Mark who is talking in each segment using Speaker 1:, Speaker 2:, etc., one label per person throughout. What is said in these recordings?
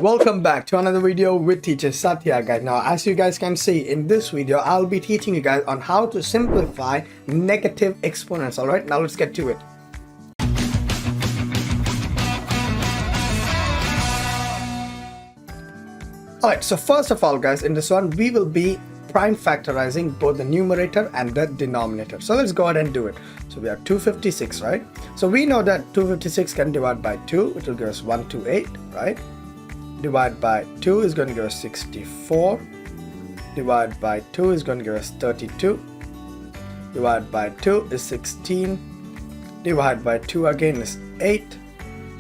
Speaker 1: Welcome back to another video with teacher Satya, guys. Now, as you guys can see in this video, I'll be teaching you guys on how to simplify negative exponents. All right, now let's get to it. All right, so first of all, guys, in this one, we will be prime factorizing both the numerator and the denominator. So let's go ahead and do it. So we have 256, right? So we know that 256 can divide by 2, which will give us 128, right? Divide by 2 is going to give us 64. Divide by 2 is going to give us 32. Divide by 2 is 16. Divide by 2 again is 8.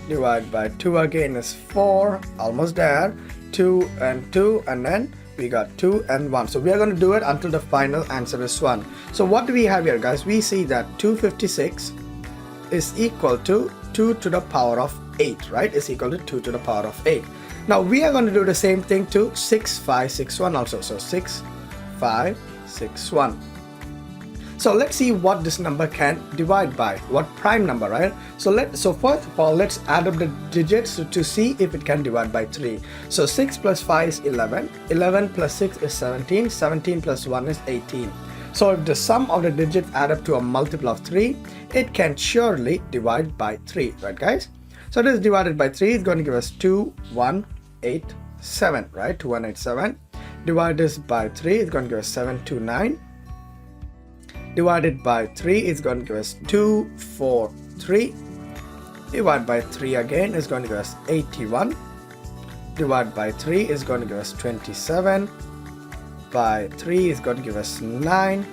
Speaker 1: Divide by 2 again is 4. Almost there. 2 and 2, and then we got 2 and 1. So we are going to do it until the final answer is 1. So what do we have here, guys? We see that 256 is equal to 2 to the power of 8, right? Is equal to 2 to the power of 8. Now we are going to do the same thing to 6561 also. So 6561. So let's see what this number can divide by, what prime number, right? So first of all, let's add up the digits to see if it can divide by 3. So 6 plus 5 is 11. 11 plus 6 is 17. 17 plus 1 is 18. So if the sum of the digits add up to a multiple of 3, it can surely divide by 3, right, guys? So this divided by 3 is going to give us 2187, right? 2187. Divide this by 3 is going to give us 729. Divided by 3 is going to give us 243. Divide by 3 again is going to give us 81. Divide by 3 is going to give us 27. By 3 is going to give us 9.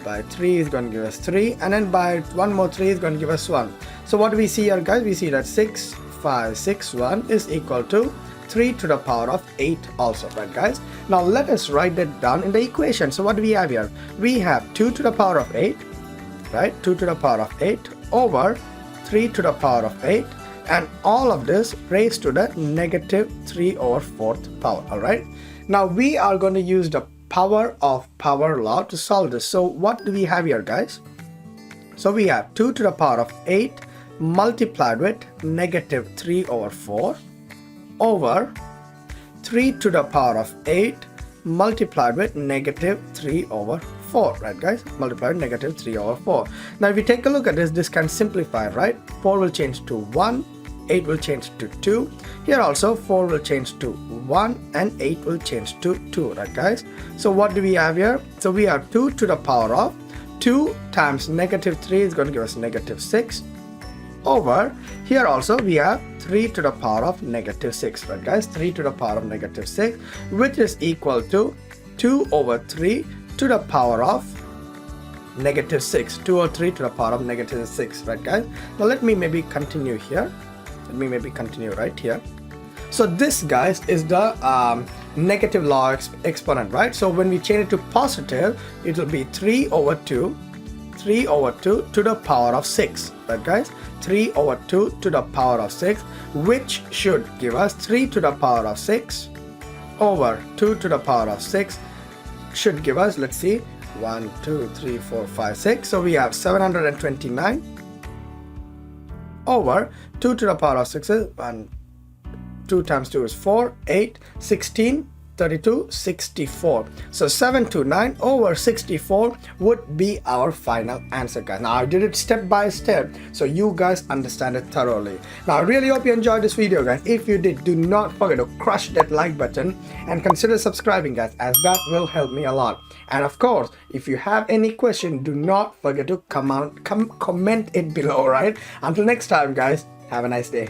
Speaker 1: By 3 is going to give us 3. And then by one more 3 is going to give us 1. So what do we see here, guys? We see that 6561 is equal to 3 to the power of 8 also, right, guys? Now let us write that down in the equation. So what do we have here? We have 2 to the power of 8, right? 2 to the power of 8 over 3 to the power of 8, and all of this raised to the negative 3 over 4th power, all right? Now we are going to use the power of power law to solve this. So what do we have here, guys? So we have 2 to the power of 8 multiplied with negative 3 over 4 over 3 to the power of 8 multiplied with negative 3 over 4, right, guys? Multiplied with negative 3 over 4. Now if you take a look at this, this can simplify, right? 4 will change to 1, 8 will change to 2. Here also 4 will change to 1 and 8 will change to 2, right, guys? So what do we have here? So we have 2 to the power of 2 times negative 3 is going to give us negative 6 over, here also we have 3 to the power of negative 6, right, guys? 3 to the power of negative 6, which is equal to 2 over 3 to the power of negative 6. 2 over 3 to the power of negative 6, right, guys? Now let me maybe continue here. Let me maybe continue right here. So this, guys, is the negative log exponent, right? So when we change it to positive, it will be 3 over 2 to the power of 6, right, guys? 3 over 2 to the power of 6, which should give us 3 to the power of 6 over 2 to the power of 6 should give us, let's see, 1, 2, 3, 4, 5, 6. So we have 729 over 2 to the power of 6 is 1, 2 times 2 is 4, 8, 16, 32, 64. So 729 over 64 would be our final answer, guys. Now I did it step by step so you guys understand it thoroughly. Now I really hope you enjoyed this video, guys. If you did, do not forget to crush that like button and consider subscribing, guys, as that will help me a lot. And of course, if you have any question, do not forget to comment it below, right? Until next time, guys, have a nice day.